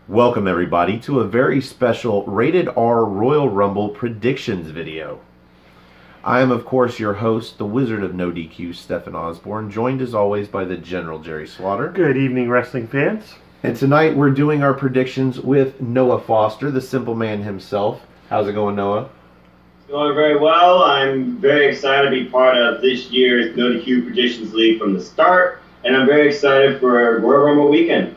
Welcome everybody to a very special Rated R Royal Rumble predictions video. I am of course your host, the Wizard of No DQ, Stefan Osborne, joined as always by the General Jerry Slaughter. Good evening, wrestling fans. And tonight we're doing our predictions with Noah Foster, the simple man himself. How's it going, Noah? It's going very well. I'm very excited to be part of this year's No DQ Predictions League from the start, and I'm very excited for Royal Rumble weekend.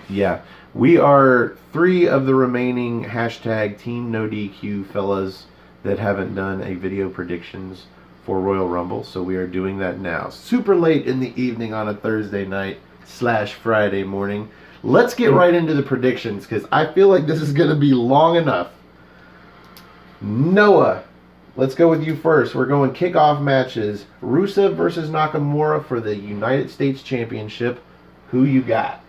Yeah. We are three of the remaining hashtag Team No DQ fellas that haven't done a video predictions for Royal Rumble, so we are doing that now. Super late in the evening on a Thursday night / Friday morning. Let's get right into the predictions because I feel like this is going to be long enough. Noah, let's go with you first. We're going kickoff matches. Rusev versus Nakamura for the United States Championship. Who you got?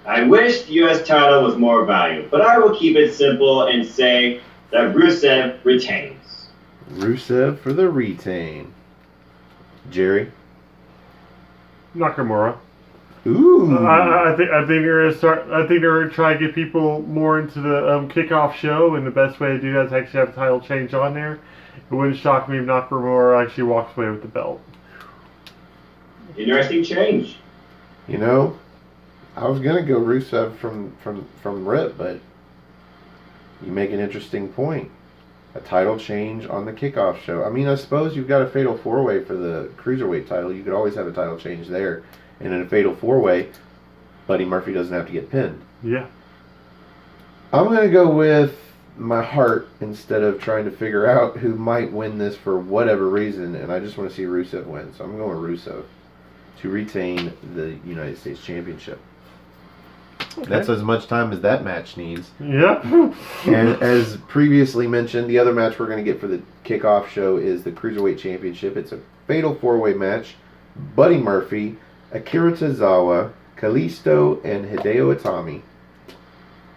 I wish the U.S. title was more valued, but I will keep it simple and say that Rusev retains. Rusev for the retain. Jerry? Nakamura. Ooh. I think they're gonna start. I think they're gonna try to get people more into the kickoff show, and the best way to do that is actually have a title change on there. It wouldn't shock me if Nakamura actually walks away with the belt. Interesting change. You know, I was gonna go Rusev from Rip, but you make an interesting point. A title change on the kickoff show. I mean, I suppose you've got a fatal four-way for the cruiserweight title. You could always have a title change there, and in a fatal four-way, Buddy Murphy doesn't have to get pinned. Yeah. I'm gonna go with my heart instead of trying to figure out who might win this for whatever reason, and I just want to see Rusev win. So I'm going Rusev to retain the United States Championship. Okay. That's as much time as that match needs. Yeah. And as previously mentioned, the other match we're going to get for the kickoff show is the Cruiserweight Championship. It's a fatal four-way match. Buddy Murphy, Akira Tozawa, Kalisto, and Hideo Itami.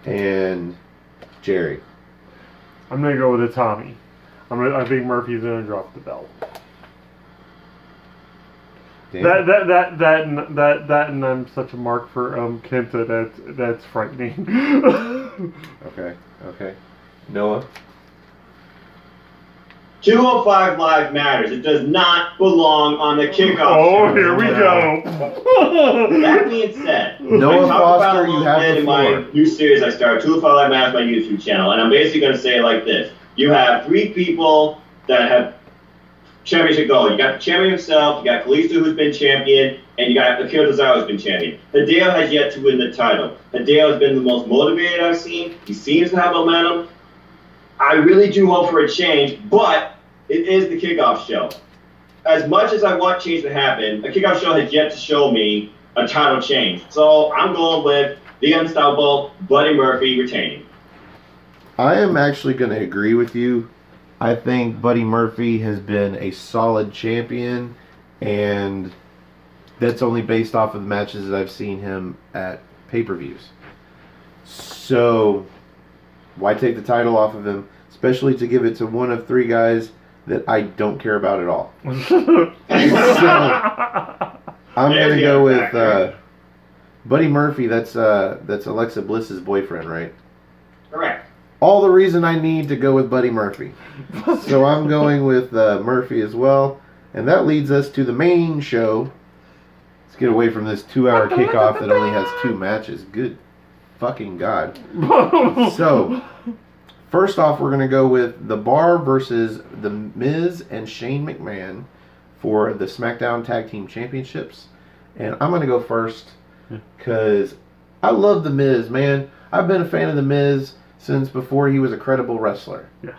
And Jerry. I'm gonna go with Itami. I think Murphy's gonna drop the belt. Damn. That and I'm such a mark for Kenta that's frightening. Okay. Noah? 205 Live matters. It does not belong on the kickoff Oh, show. here we go. That being said, Noah I talked Foster, about a you little have bit the in my floor. new series I started, 205 Live Matters, my YouTube channel, and I'm basically going to say it like this. You have three people that have championship gold. You got the champion himself, you got Kalisto who's been champion, and you got Akira Tozawa who's been champion. Hideo has yet to win the title. Hideo has been the most motivated I've seen. He seems to have momentum. I really do hope for a change, but it is the kickoff show. As much as I want change to happen, a kickoff show has yet to show me a title change. So I'm going with the unstoppable Buddy Murphy retaining. I am actually going to agree with you. I think Buddy Murphy has been a solid champion, and that's only based off of the matches that I've seen him at pay-per-views. So, why take the title off of him, especially to give it to one of three guys that I don't care about at all? So, I'm going to go with Buddy Murphy. That's Alexa Bliss's boyfriend, right? Correct. All the reason I need to go with Buddy Murphy. So I'm going with Murphy as well. And that leads us to the main show. Let's get away from this 2-hour kickoff that only has 2 matches. Good fucking God. So, first off, we're going to go with The Bar versus The Miz and Shane McMahon for the SmackDown Tag Team Championships. And I'm going to go first because I love The Miz, man. I've been a fan of The Miz since before he was a credible wrestler. Yeah.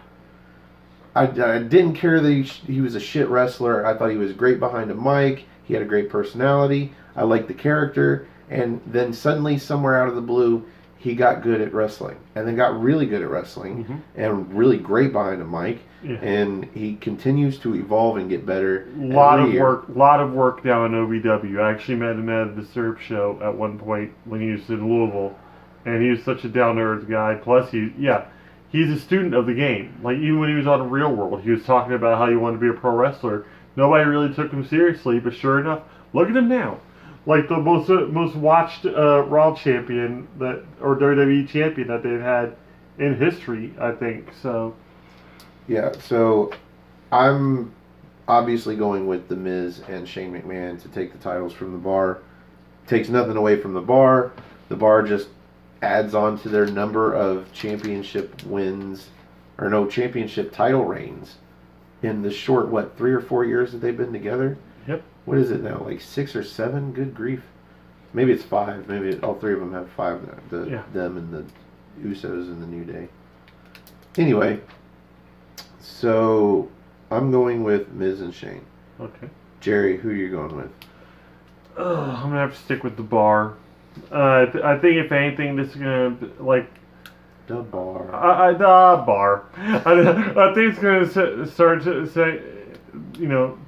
I didn't care that he was a shit wrestler. I thought he was great behind a mic. He had a great personality. I liked the character. And then suddenly, somewhere out of the blue, he got good at wrestling. And then got really good at wrestling. And really great behind a mic. Yeah. And he continues to evolve and get better. Lot of work down in OVW. I actually met him at a Disturbed show at one point when he was in Louisville. And he was such a down-to-earth guy. Plus, he's a student of the game. Like, even when he was on the Real World, he was talking about how he wanted to be a pro wrestler. Nobody really took him seriously, but sure enough, look at him now. like the most watched Raw champion or WWE champion that they've had in history, I think. So Yeah, so I'm obviously going with The Miz and Shane McMahon to take the titles from the Bar. Takes nothing away from the Bar. The Bar just adds on to their number of championship wins, or no, championship title reigns in the short, 3 or 4 years that they've been together? Yep. What is it now, like 6 or 7? Good grief. Maybe it's 5. Maybe all 3 of them have 5 now. Them and the Usos and the New Day. Anyway, so I'm going with Miz and Shane. Okay. Jerry, who are you going with? I'm gonna have to stick with the Bar. I think if anything, this is gonna The Bar. the Bar. I think it's gonna start to say,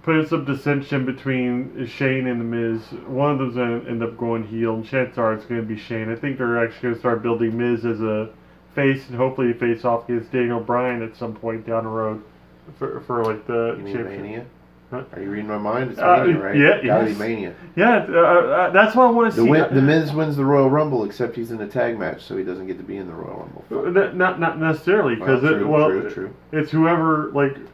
put some dissension between Shane and the Miz. One of them's gonna end up going heel, and chances are it's gonna be Shane. I think they're actually gonna start building Miz as a face, and hopefully face off against Daniel Bryan at some point down the road for like the You mean championship. Mania? Huh? Are you reading my mind? It's Mania, right? Yeah, Gotta yes. be Mania. Yeah, that's what I want to see. The Miz wins the Royal Rumble, except he's in a tag match, so he doesn't get to be in the Royal Rumble. Not necessarily, because true. it's whoever,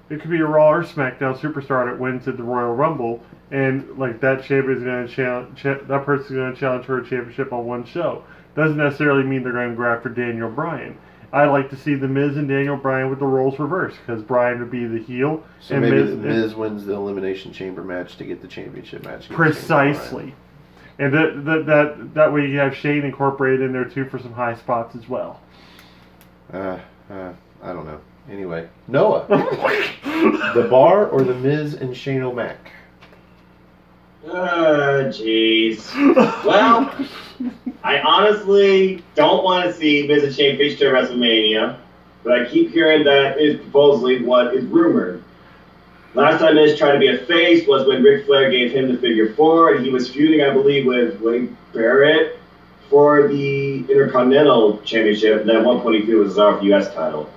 it could be a Raw or SmackDown superstar that wins at the Royal Rumble, and that champion's going to challenge, that person's going to challenge for a championship on one show. Doesn't necessarily mean they're going to go after Daniel Bryan. I like to see the Miz and Daniel Bryan with the roles reversed, because Bryan would be the heel. So and maybe the Miz wins the Elimination Chamber match to get the championship match. Precisely. And that way you have Shane incorporated in there too for some high spots as well. I don't know. Anyway, Noah, the Bar or the Miz and Shane O'Mac? Jeez. Well, I honestly don't want to see Miz and Shane face each other at WrestleMania, but I keep hearing that is supposedly what is rumored. Last time Miz tried to be a face was when Ric Flair gave him the figure 4, and he was feuding, I believe, with Wade Barrett for the Intercontinental Championship, and then at one point he feuded with Cesaro for the U.S. title.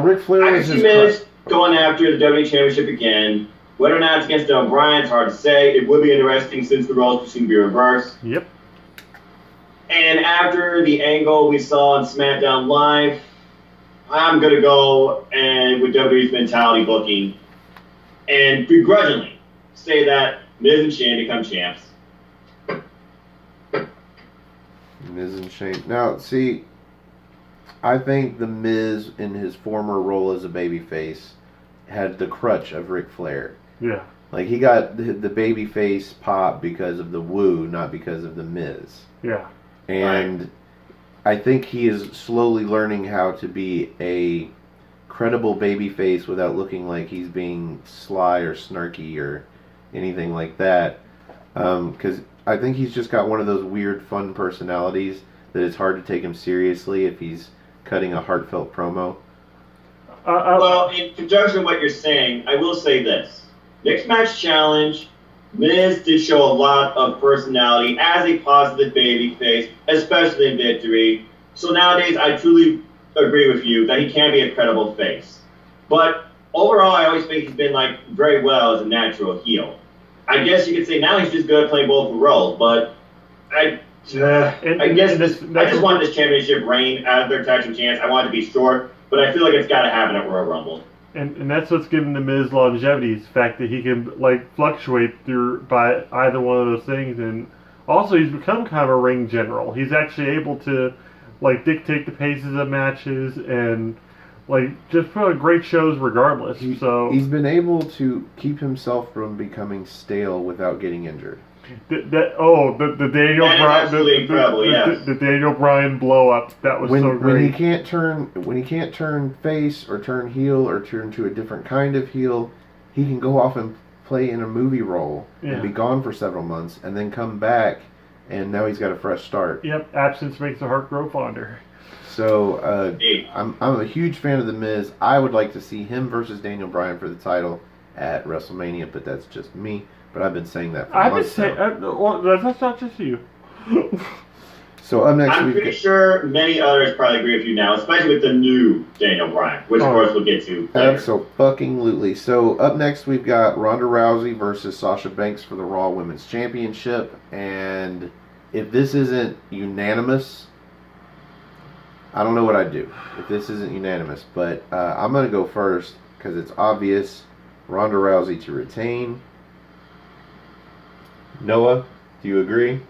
Ric Flair I can was see his Miz going after the WWE Championship again. Whether or not it's against Daniel Bryan, it's hard to say. It would be interesting since the roles seem to be reversed. Yep. And after the angle we saw on SmackDown Live, I'm going to go with WWE's mentality booking and begrudgingly say that Miz and Shane become champs. Miz and Shane. Now, see, I think the Miz in his former role as a babyface had the crutch of Ric Flair. Yeah. Like, he got the babyface pop because of the woo, not because of the Miz. Yeah. And I think he is slowly learning how to be a credible babyface without looking like he's being sly or snarky or anything like that. Because I think he's just got one of those weird, fun personalities that it's hard to take him seriously if he's cutting a heartfelt promo. Well, in conjunction with what you're saying, I will say this. Mixed Match Challenge, Miz did show a lot of personality as a positive babyface, especially in Victory. So nowadays, I truly agree with you that he can be a credible face. But overall, I always think he's been very well as a natural heel. I guess you could say now he's just good at playing both roles, but I just want this championship reign as their tag team chance. I want it to be short, but I feel like it's got to happen at Royal Rumble. And that's what's giving the Miz longevity, is the fact that he can fluctuate through by either one of those things, and also he's become kind of a ring general. He's actually able to dictate the paces of matches and just put on great shows regardless. So he's been able to keep himself from becoming stale without getting injured. The Daniel Bryan, the Daniel Bryan blow up, that was so great. When he can't turn face or turn heel or turn to a different kind of heel, he can go off and play in a movie role and be gone for several months and then come back, and now he's got a fresh start. Yep, absence makes the heart grow fonder. So I'm a huge fan of The Miz. I would like to see him versus Daniel Bryan for the title at WrestleMania, but that's just me. But I've been saying that for months now. Well, that's not just you. So up next, I'm we've pretty got, sure many others probably agree with you now, especially with the new Daniel Bryan, which of course we'll get to later. Absolutely. So up next, we've got Ronda Rousey versus Sasha Banks for the Raw Women's Championship. And if this isn't unanimous, I don't know what I'd do if this isn't unanimous. But I'm going to go first because it's obvious. Ronda Rousey to retain. Noah, do you agree?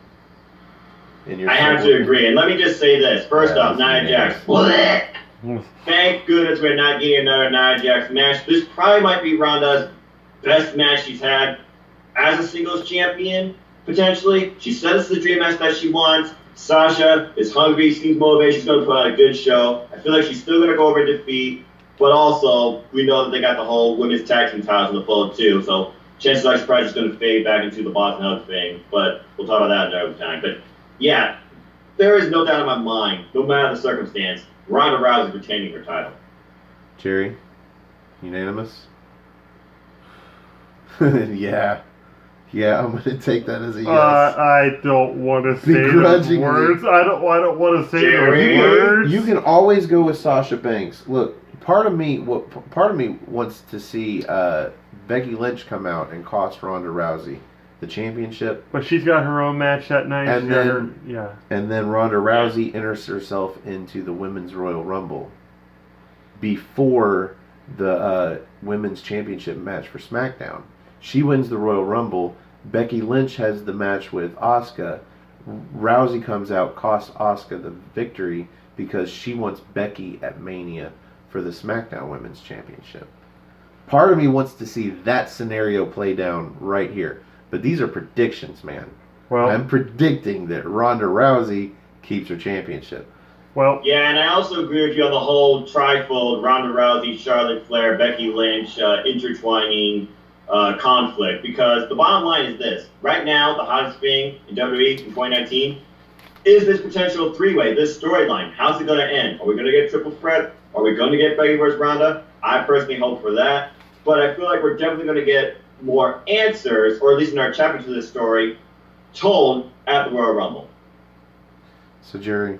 I have to agree. And let me just say this. First off, Nia Jax. Thank goodness we're not getting another Nia Jax match. This probably might be Ronda's best match she's had as a singles champion, potentially. She said it's the dream match that she wants. Sasha is hungry, seems motivated. She's going to put on a good show. I feel like she's still going to go over and defeat. But also, we know that they got the whole women's tag team titles in the fold, too. So chances are she's probably just going to fade back into the Boston Hug thing. But we'll talk about that another time. But yeah, there is no doubt in my mind, no matter the circumstance, Ronda Rousey retaining her title. Jerry, unanimous? Yeah, I'm going to take that as a yes. I don't want to say those words. I don't want to say Jerry, those words. You can always go with Sasha Banks. Look, part of me wants to see Becky Lynch come out and cost Ronda Rousey the championship. But she's got her own match that night. And then Ronda Rousey enters herself into the Women's Royal Rumble before the Women's Championship match for SmackDown. She wins the Royal Rumble. Becky Lynch has the match with Asuka. Rousey comes out, costs Asuka the victory because she wants Becky at Mania for the SmackDown Women's Championship. Part of me wants to see that scenario play down right here. But these are predictions, man. Well, I'm predicting that Ronda Rousey keeps her championship. Well, yeah, and I also agree with you on the whole trifold Ronda Rousey, Charlotte Flair, Becky Lynch intertwining conflict. Because the bottom line is this: right now, the hottest thing in WWE in 2019 is this potential three-way, this storyline. How's it going to end? Are we going to get triple threat? Are we going to get Becky versus Ronda? I personally hope for that, but I feel like we're definitely going to get more answers, or at least in our chapter to this story, told at the Royal Rumble. So, Jerry?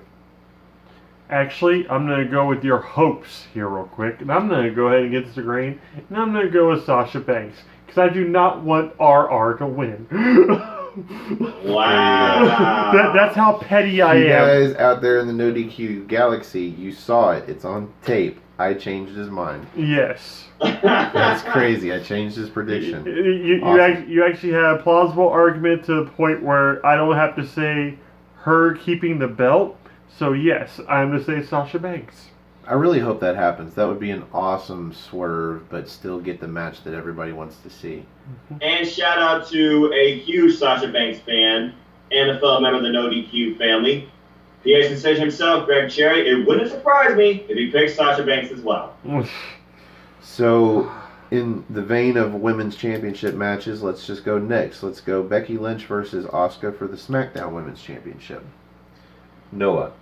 Actually, I'm going to go with your hopes here real quick, and I'm going to go ahead against the grain, and I'm going to go with Sasha Banks, because I do not want RR to win. Wow. That's how petty I am. You guys out there in the No DQ galaxy, you saw it. It's on tape. I changed his mind. Yes. That's crazy. I changed his prediction. You actually had a plausible argument to the point where I don't have to say her keeping the belt. So yes, I'm going to say Sasha Banks. I really hope that happens. That would be an awesome swerve, but still get the match that everybody wants to see. And shout out to a huge Sasha Banks fan and a fellow member of the No DQ family. PA Sensation himself, Greg Cherry. It wouldn't surprise me if he picked Sasha Banks as well. So, in the vein of women's championship matches, let's just go next. Let's go Becky Lynch versus Asuka for the SmackDown Women's Championship. Noah.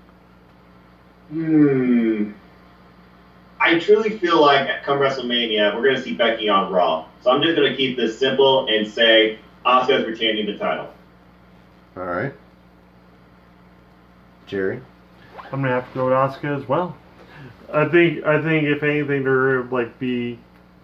I truly feel like come WrestleMania, we're going to see Becky on Raw. So I'm just going to keep this simple and say Asuka's retaining the title. All right. Jerry? I'm going to have to go with Asuka as well. I think if anything, they're like be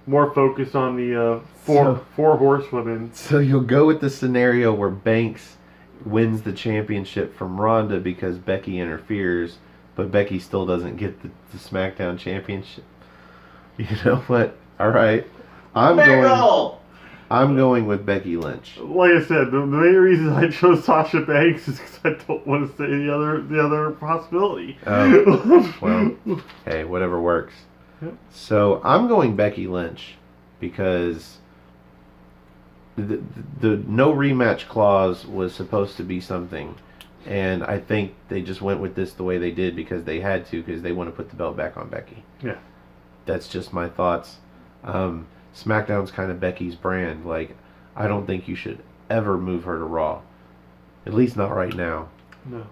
more focused on the four horsewomen. So you'll go with the scenario where Banks wins the championship from Ronda because Becky interferes, but Becky still doesn't get the SmackDown championship. You know what? All right, I'm going with Becky Lynch. Like I said, the main reason I chose Sasha Banks is because I don't want to say the other possibility. Well, hey, whatever works. Yep. So I'm going Becky Lynch because the no rematch clause was supposed to be something, and I think they just went with this the way they did because they had to, because they want to put the belt back on Becky. Yeah, that's just my thoughts. SmackDown's kind of Becky's brand. Like, I don't think you should ever move her to Raw, at least not right now. No.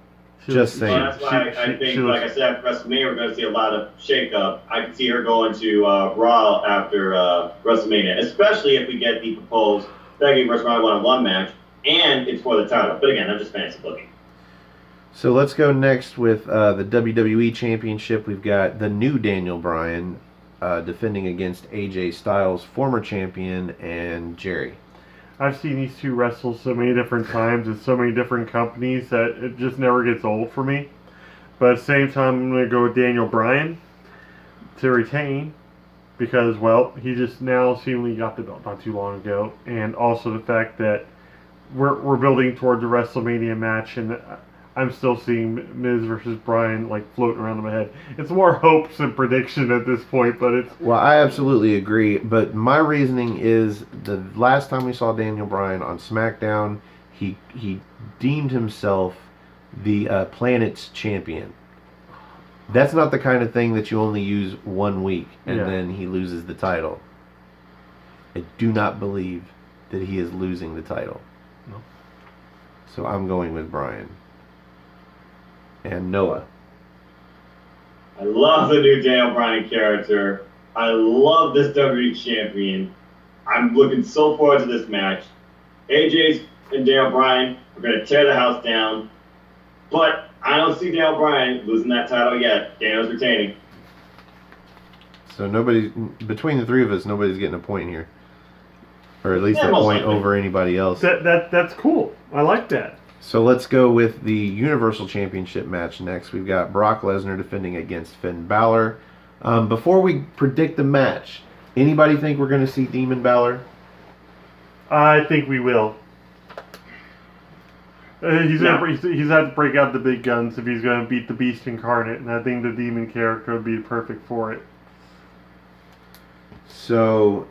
Just saying. Well, that's why I think, like I said, after WrestleMania, we're going to see a lot of shake-up. I can see her going to Raw after WrestleMania, especially if we get the proposed Becky versus Ronda one-on-one match, and it's for the title. But again, I'm just fancy looking. So let's go next with the WWE Championship. We've got the new Daniel Bryan defending against AJ Styles, former champion, and Jerry. I've seen these two wrestle so many different times in so many different companies that it just never gets old for me. But at the same time, I'm going to go with Daniel Bryan to retain because, well, he just now seemingly got the belt not too long ago. And also the fact that we're building towards a WrestleMania match, and I'm still seeing Miz versus Bryan like floating around in my head. It's more hopes and prediction at this point, but it's... Well, I absolutely agree, but my reasoning is the last time we saw Daniel Bryan on SmackDown, he deemed himself the Planet's champion. That's not the kind of thing that you only use 1 week and then he loses the title. I do not believe that he is losing the title. No. So I'm going with Bryan. And Noah. I love the new Daniel Bryan character. I love this WWE champion. I'm looking so forward to this match. AJ's and Daniel Bryan are going to tear the house down. But I don't see Daniel Bryan losing that title yet. Daniel's retaining. So between the three of us, nobody's getting a point here. Or at least a most point likely. over anybody else. That's cool. I like that. So let's go with the Universal Championship match next. We've got Brock Lesnar defending against Finn Balor. Before we predict the match, anybody think we're going to see Demon Balor? I think we will. He's had to break out the big guns if he's going to beat the Beast Incarnate, and I think the Demon character would be perfect for it. So,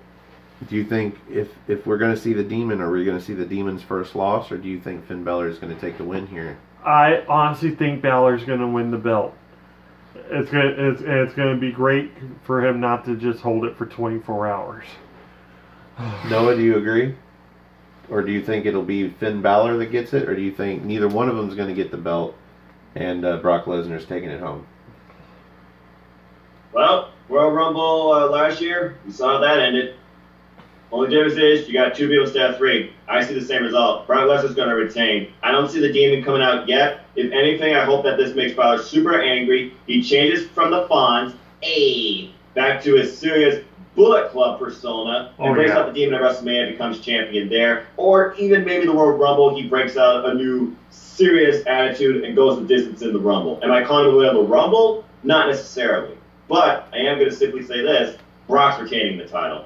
do you think if we're going to see the Demon, are we going to see the Demon's first loss, or do you think Finn Balor is going to take the win here? I honestly think Balor's going to win the belt. It's going to be great for him not to just hold it for 24 hours. Noah, do you agree? Or do you think it'll be Finn Balor that gets it, or do you think neither one of them is going to get the belt and Brock Lesnar's taking it home? Well, Royal Rumble last year, we saw how that ended. Only difference is you got two people instead of three. I see the same result. Brock Lesnar's going to retain. I don't see the Demon coming out yet. If anything, I hope that this makes Balor super angry. He changes from the Fonz, back to his serious Bullet Club persona, and breaks out the Demon at WrestleMania and becomes champion there. Or even maybe the Royal Rumble, he breaks out a new serious attitude and goes the distance in the Rumble. Am I calling him to win the Rumble? Not necessarily. But I am going to simply say this, Brock's retaining the title.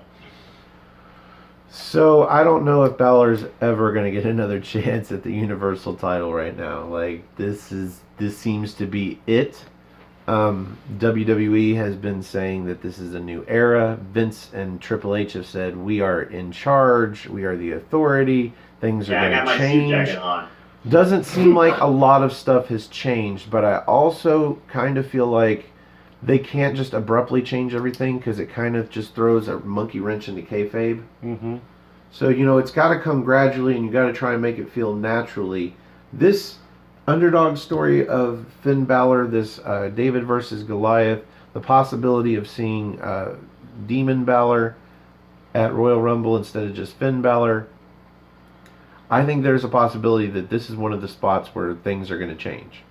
So I don't know if Balor's ever going to get another chance at the Universal title right now. Like, this seems to be it. WWE has been saying that this is a new era. Vince and Triple H have said, we are in charge, we are the authority, things are going to change. Suit jacket on. Doesn't seem like a lot of stuff has changed, but I also kind of feel like they can't just abruptly change everything because it kind of just throws a monkey wrench into kayfabe. Mm-hmm. So, it's got to come gradually and you got to try and make it feel naturally. This underdog story of Finn Balor, this David versus Goliath, the possibility of seeing Demon Balor at Royal Rumble instead of just Finn Balor, I think there's a possibility that this is one of the spots where things are going to change.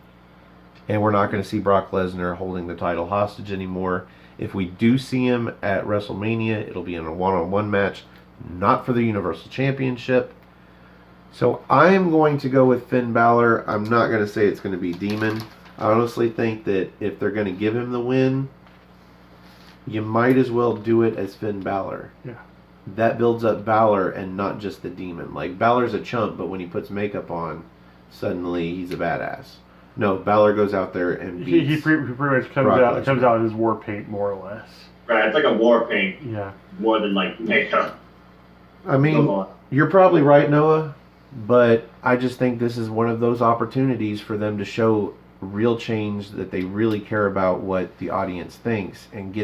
And we're not going to see Brock Lesnar holding the title hostage anymore. If we do see him at WrestleMania, it'll be in a one-on-one match, not for the Universal Championship. So I'm going to go with Finn Balor. I'm not going to say it's going to be Demon. I honestly think that if they're going to give him the win, you might as well do it as Finn Balor. Yeah. That builds up Balor and not just the Demon. Like, Balor's a chump, but when he puts makeup on, suddenly he's a badass. No, Balor goes out there and beats. He pretty much comes out in his war paint, more or less. Right, it's like a war paint. Yeah. More than like makeup. I mean, you're probably right, Noah, but I just think this is one of those opportunities for them to show real change, that they really care about what the audience thinks, and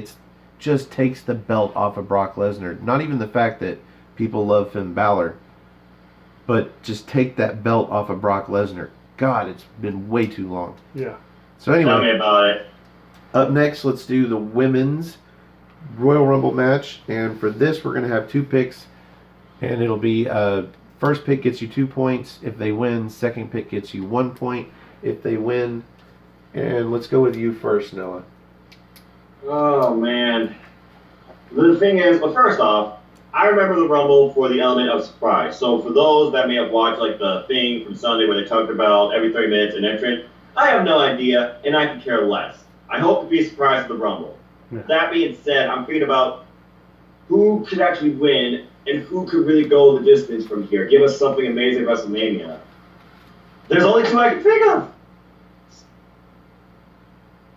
just takes the belt off of Brock Lesnar. Not even the fact that people love Finn Balor, but just take that belt off of Brock Lesnar. God, it's been way too long. Yeah. So anyway, Tell me about it. Up next, let's do the women's Royal Rumble match. And for this, we're going to have two picks. And it'll be first pick gets you 2 points. If they win, second pick gets you 1 point. if they win. And let's go with you first, Noah. Oh, man. The thing is, well, first off, I remember the Rumble for the element of surprise. So for those that may have watched like the thing from Sunday where they talked about every 30 minutes an entrant, I have no idea, and I can care less. I hope to be surprised at the Rumble. Yeah. That being said, I'm thinking about who could actually win and who could really go the distance from here. Give us something amazing at WrestleMania. There's only two I can think of.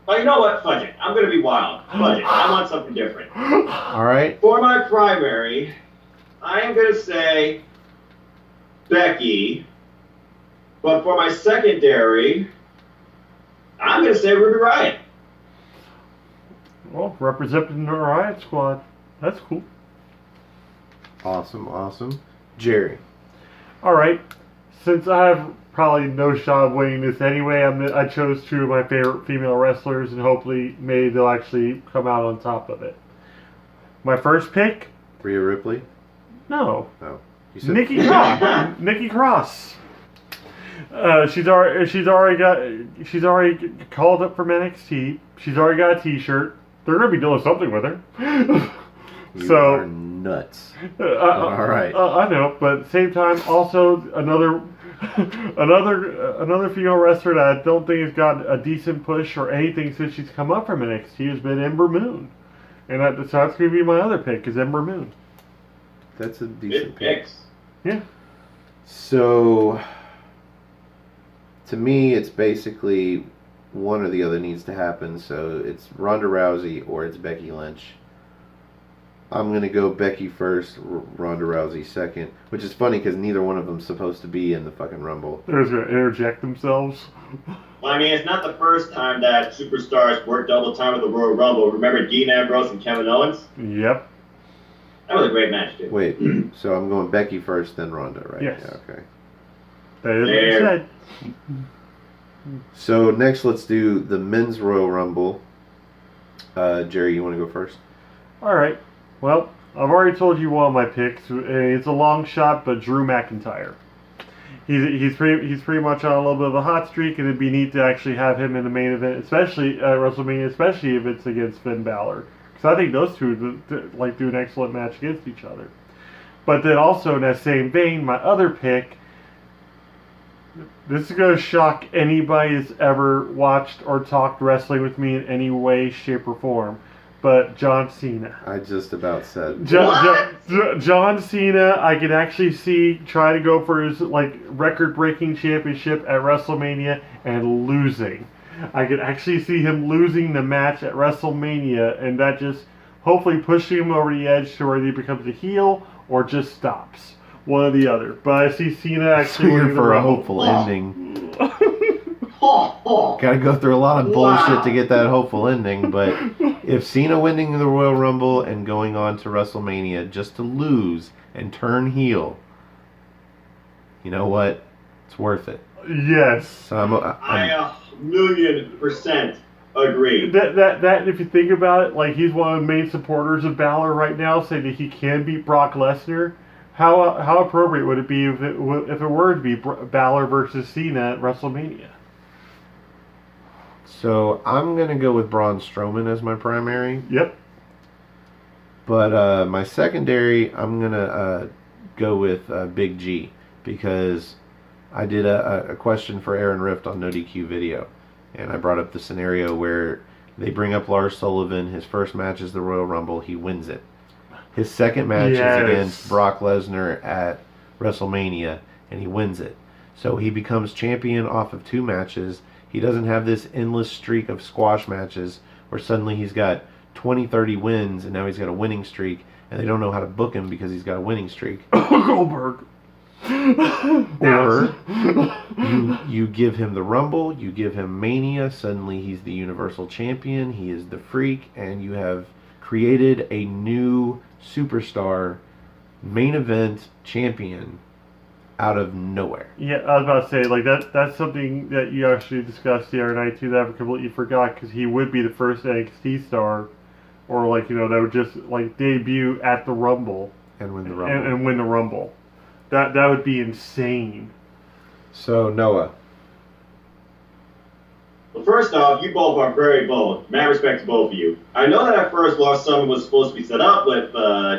Oh, you know what? Fudge it. I'm going to be wild. Fudge it. I want something different. All right. For my primary, I am going to say Becky. But for my secondary, I'm going to say Ruby Riott. Well, representing the Riott Squad. That's cool. Awesome, awesome. Jerry. All right. Since I have probably no shot of winning this anyway, I chose two of my favorite female wrestlers, and hopefully maybe they'll actually come out on top of it. My first pick? Rhea Ripley? No. Oh. You said Nikki Cross. Nikki Cross. She's already called up from NXT. She's already got a T-shirt. They're gonna be doing something with her. You are nuts. All right. I know, but at the same time, also another female wrestler that I don't think has got a decent push or anything since she's come up from NXT has been Ember Moon, and so that's gonna be my other pick is Ember Moon. That's a decent pick. Yeah. So, to me, it's basically one or the other needs to happen. So it's Ronda Rousey or it's Becky Lynch. I'm going to go Becky first, Ronda Rousey second, which is funny because neither one of them's supposed to be in the fucking Rumble. They're just going to interject themselves. Well, I mean, it's not the first time that superstars work double time with the Royal Rumble. Remember Dean Ambrose and Kevin Owens? Yep. That was a great match, too. Wait, so I'm going Becky first, then Ronda, right? Yes. Yeah, okay. That is what you said. So next, let's do the Men's Royal Rumble. Jerry, you want to go first? All right. Well, I've already told you one of my picks. It's a long shot, but Drew McIntyre. He's pretty much on a little bit of a hot streak, and it'd be neat to actually have him in the main event, especially at WrestleMania, especially if it's against Finn Balor, because I think those two like do an excellent match against each other. But then also in that same vein, my other pick. This is going to shock anybody that's ever watched or talked wrestling with me in any way, shape, or form. But John Cena. I just about said. John Cena, I can actually see try to go for his record-breaking championship at WrestleMania and losing. I could actually see him losing the match at WrestleMania, and that just hopefully pushing him over the edge to where he becomes a heel or just stops. One or the other. But I see Cena actually winning for a hopeful ending. Gotta go through a lot of bullshit to get that hopeful ending, but if Cena winning the Royal Rumble and going on to WrestleMania just to lose and turn heel, you know what? It's worth it. Yes. So I 1,000,000% agree. That if you think about it, he's one of the main supporters of Balor right now, saying that he can beat Brock Lesnar. How appropriate would it be if it were to be Balor versus Cena at WrestleMania? So I'm going to go with Braun Strowman as my primary. Yep. But my secondary, I'm going to go with Big G, because I did a question for Aaron Rift on No DQ video, and I brought up the scenario where they bring up Lars Sullivan. His first match is the Royal Rumble. He wins it. His second match is against Brock Lesnar at WrestleMania, and he wins it. So he becomes champion off of 2 matches. He doesn't have this endless streak of squash matches where suddenly he's got 20, 30 wins, and now he's got a winning streak, and they don't know how to book him because he's got a winning streak. Goldberg. Or you give him the Rumble, you give him Mania, suddenly he's the Universal Champion, he is the Freak, and you have created a new superstar main event champion out of nowhere. Yeah, I was about to say, that's something that you actually discussed the other night too that I completely forgot, because he would be the first NXT star, or that would just debut at the Rumble and win the Rumble. And win the Rumble. That would be insane. So Noah. Well, first off, you both are very bold. Mad respect to both of you. I know that at first Lost Summer was supposed to be set up with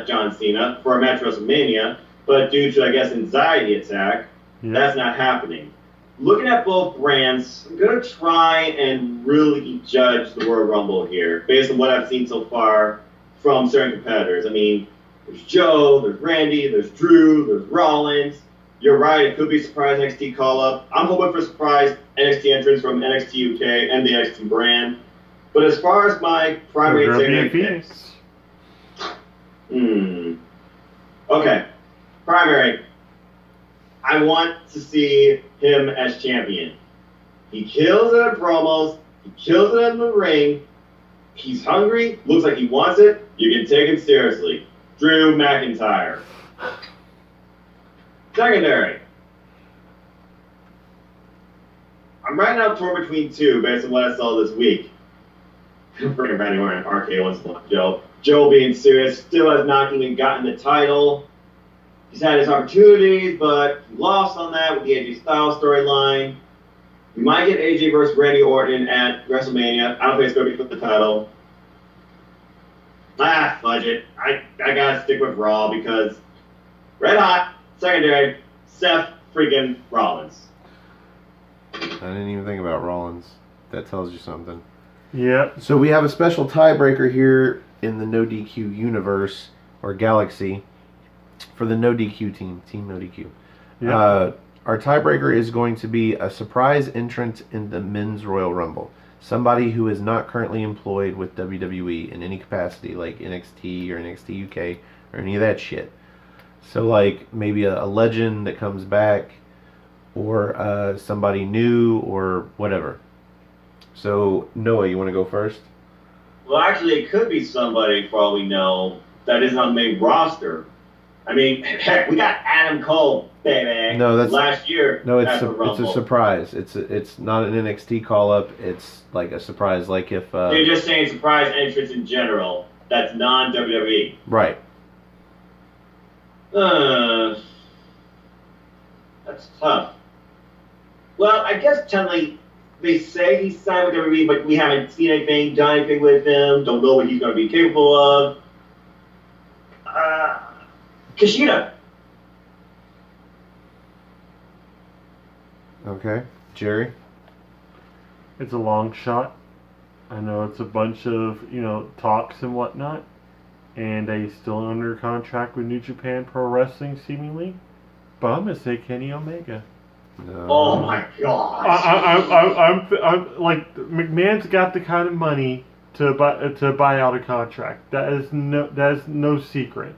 John Cena for a match at WrestleMania, but due to, I guess, anxiety attack, that's not happening. Looking at both brands, I'm going to try and really judge the Royal Rumble here based on what I've seen so far from certain competitors. I mean, there's Joe, there's Randy, there's Drew, there's Rollins. You're right, it could be a surprise NXT call-up. I'm hoping for a surprise NXT entrance from NXT UK and the NXT brand. But as far as my primary segment picks... Okay. Primary. I want to see him as champion. He kills it at promos. He kills it in the ring. He's hungry. Looks like he wants it. You can take him seriously. Drew McIntyre. Secondary. I'm right now torn between two based on what I saw this week. Freaking Randy Orton, RK once in a while, Joe. Joe being serious, still has not even gotten the title. He's had his opportunities, but he lost on that with the AJ Styles storyline. We might get AJ versus Randy Orton at WrestleMania. I don't think it's going to be for the title. Fudge it. I got to stick with Raw because Red Hot, secondary, Seth freaking Rollins. I didn't even think about Rollins. That tells you something. Yeah. So we have a special tiebreaker here in the No DQ universe, or galaxy, for the No DQ team. Team No DQ. Yeah. Our tiebreaker is going to be a surprise entrant in the Men's Royal Rumble. Somebody who is not currently employed with WWE in any capacity, like NXT or NXT UK or any of that shit. So, like, maybe a legend that comes back, or somebody new, or whatever. So, Noah, you want to go first? Well, actually, it could be somebody, for all we know, that isn't on the main roster. I mean, heck, we got Adam Cole, baby. No, that's last year. No, it's a surprise. It's not an NXT call up. It's like a surprise. Like if you're just saying surprise entrance in general. That's non WWE. Right. That's tough. Well, I guess technically they say he's signed with WWE, but we haven't seen anything, done anything with him. Don't know what he's going to be capable of. Kushida. Okay. Jerry? It's a long shot. I know it's a bunch of, talks and whatnot. And he's still under contract with New Japan Pro Wrestling, seemingly. But I'm going to say Kenny Omega. No. Oh my gosh. I'm like, McMahon's got the kind of money to buy out a contract. That is no secret.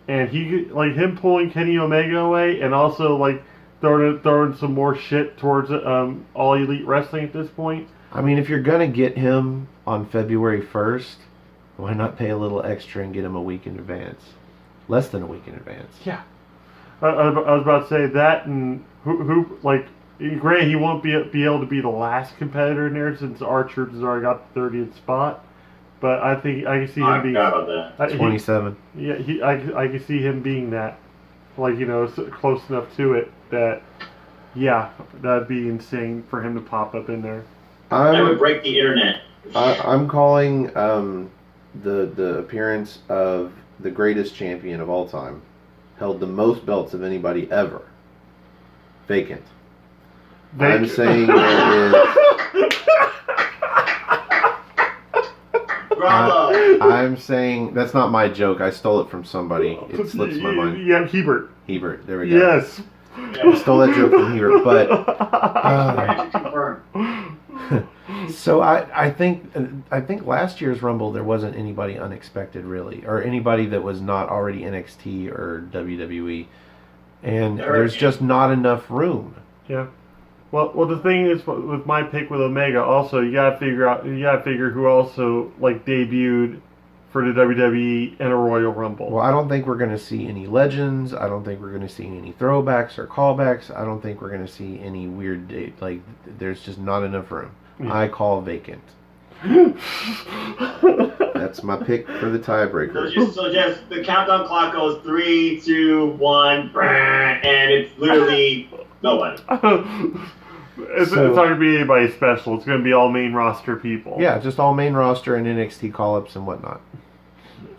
And he, like, him pulling Kenny Omega away, and also like throwing some more shit towards All Elite Wrestling at this point. I mean, if you're gonna get him on February 1st, why not pay a little extra and get him a week in advance? Less than a week in advance. Yeah. I was about to say that, and who like, granted, he won't be able to be the last competitor in there since Archer has already got the 30th spot. But I think I can see him being. I forgot about that. 27. I can see him being that, like, close enough to it that, yeah, that'd be insane for him to pop up in there. That would break the internet. I'm calling the appearance of the greatest champion of all time, held the most belts of anybody ever. Vacant. I'm saying there is. Bravo. I'm saying that's not my joke. I stole it from somebody. It slips my mind. Yeah, Hebert. There we go. Yes. I stole that joke from Hebert, but so I think last year's Rumble there wasn't anybody unexpected really, or anybody that was not already NXT or WWE, and there's just not enough room. Yeah. Well, the thing is with my pick with Omega, also you gotta figure who also like debuted for the WWE in a Royal Rumble. Well, I don't think we're gonna see any legends. I don't think we're gonna see any throwbacks or callbacks. I don't think we're gonna see any weird date. Like, there's just not enough room. Yeah. I call vacant. That's my pick for the tiebreaker. So just the countdown clock goes 3, 2, 1, and it's literally nobody. It's not going to be anybody special. It's going to be all main roster people. Yeah, just all main roster and NXT call-ups and whatnot.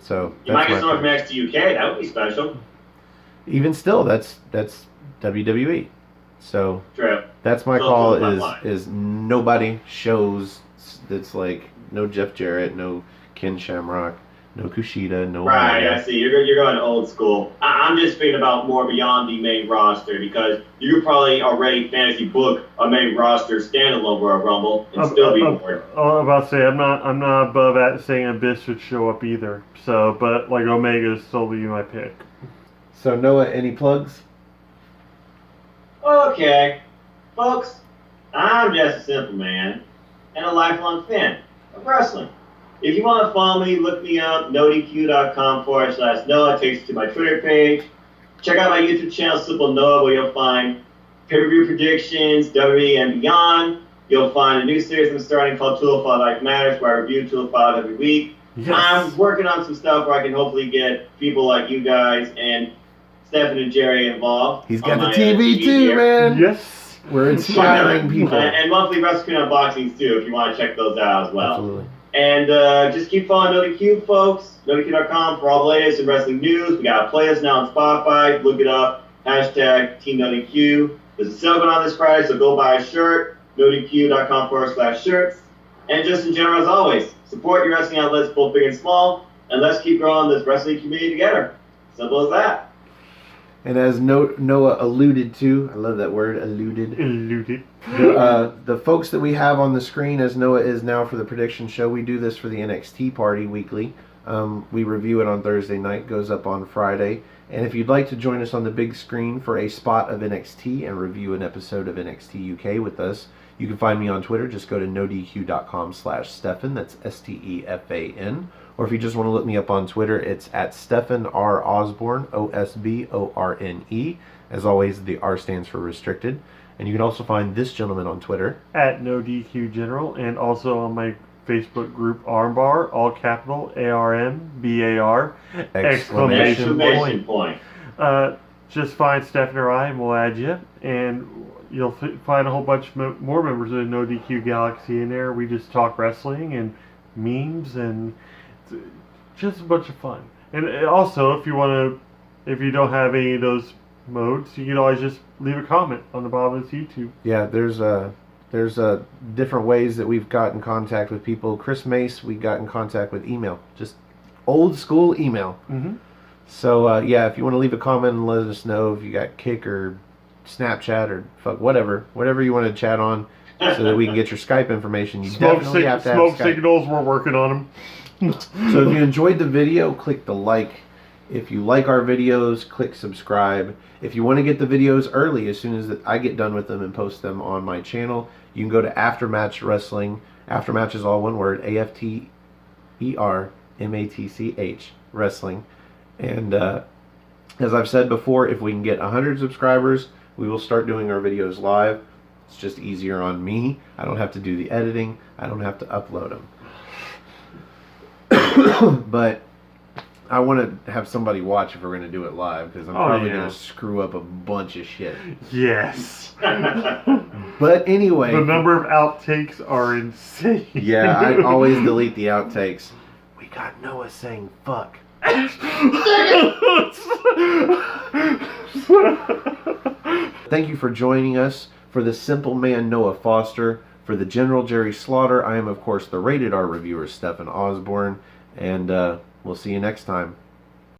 So you might get someone from NXT UK. That would be special. Even still, that's WWE. So True. That's my call. Is nobody shows that's like no Jeff Jarrett, no Ken Shamrock, no Kushida, no. Right, Omega. I see. You're going old school. I'm just thinking about more beyond the main roster because you could probably already fantasy book a main roster standalone Royal Rumble and still be bored. I'm about to say I'm not above at saying Abyss should show up either. So, but like Omega is still be my pick. So Noah, any plugs? Okay, folks, I'm just a simple man and a lifelong fan of wrestling. If you want to follow me, look me up, nodq.com/Noah. Takes you to my Twitter page. Check out my YouTube channel, Simple Noah, where you'll find pay-per-view predictions, WWE and beyond. You'll find a new series I'm starting called 205 Life Matters, where I review 205 every week. Yes. I'm working on some stuff where I can hopefully get people like you guys and Stefan and Jerry involved. He's got the TV too, man. Yes. We're inspiring people. And monthly WrestleCube unboxings too, if you want to check those out as well. Absolutely. And just keep following NoDQ, folks. NoDQ.com for all the latest in wrestling news. We got a playlist now on Spotify. Look it up. Hashtag Team NoDQ. There's a sale going on this Friday, so go buy a shirt. NoDQ.com/shirts. And just in general, as always, support your wrestling outlets, both big and small. And let's keep growing this wrestling community together. Simple as that. And as Noah alluded to, I love that word, alluded. The folks that we have on the screen, as Noah is now for the prediction show, we do this for the NXT party weekly. We review it on Thursday night, goes up on Friday. And if you'd like to join us on the big screen for a spot of NXT and review an episode of NXT UK with us, you can find me on Twitter. Just go to nodq.com/Stefan. That's STEFAN. Or if you just want to look me up on Twitter, it's at Stefan R. Osborne, OSBORNE. As always, the R stands for restricted. And you can also find this gentleman on Twitter at NoDQGeneral, and also on my Facebook group Armbar, all capital ARMBAR, exclamation point. Just find Stefan or I, and we'll add you, and you'll find a whole bunch more members of the NoDQ Galaxy in there. We just talk wrestling and memes and just a bunch of fun. And also, if you don't have any of those modes, you can always just leave a comment on the bottom of this YouTube. Yeah, there's different ways that we've got in contact with people. Chris Mace, we got in contact with email, just old school email. Mm-hmm. So yeah, if you want to leave a comment and let us know if you got Kick or Snapchat or whatever you want to chat on, so that we can get your Skype information. You definitely have to have smoke Skype. signals. We're working on them. So if you enjoyed the video, click the like. If you like our videos, click subscribe. If you want to get the videos early, as soon as I get done with them and post them on my channel, you can go to Aftermatch Wrestling. Aftermatch is all one word, AFTERMATCH Wrestling. And as I've said before, if we can get 100 subscribers, we will start doing our videos live. It's just easier on me. I don't have to do the editing. I don't have to upload them. But I want to have somebody watch if we're going to do it live, because I'm probably going to screw up a bunch of shit. Yes. But anyway. The number of outtakes are insane. Yeah, I always delete the outtakes. We got Noah saying fuck. Thank you for joining us. For the simple man Noah Foster, for the General Jerry Slaughter, I am of course the Rated R reviewer Stefan Osborne, and we'll see you next time.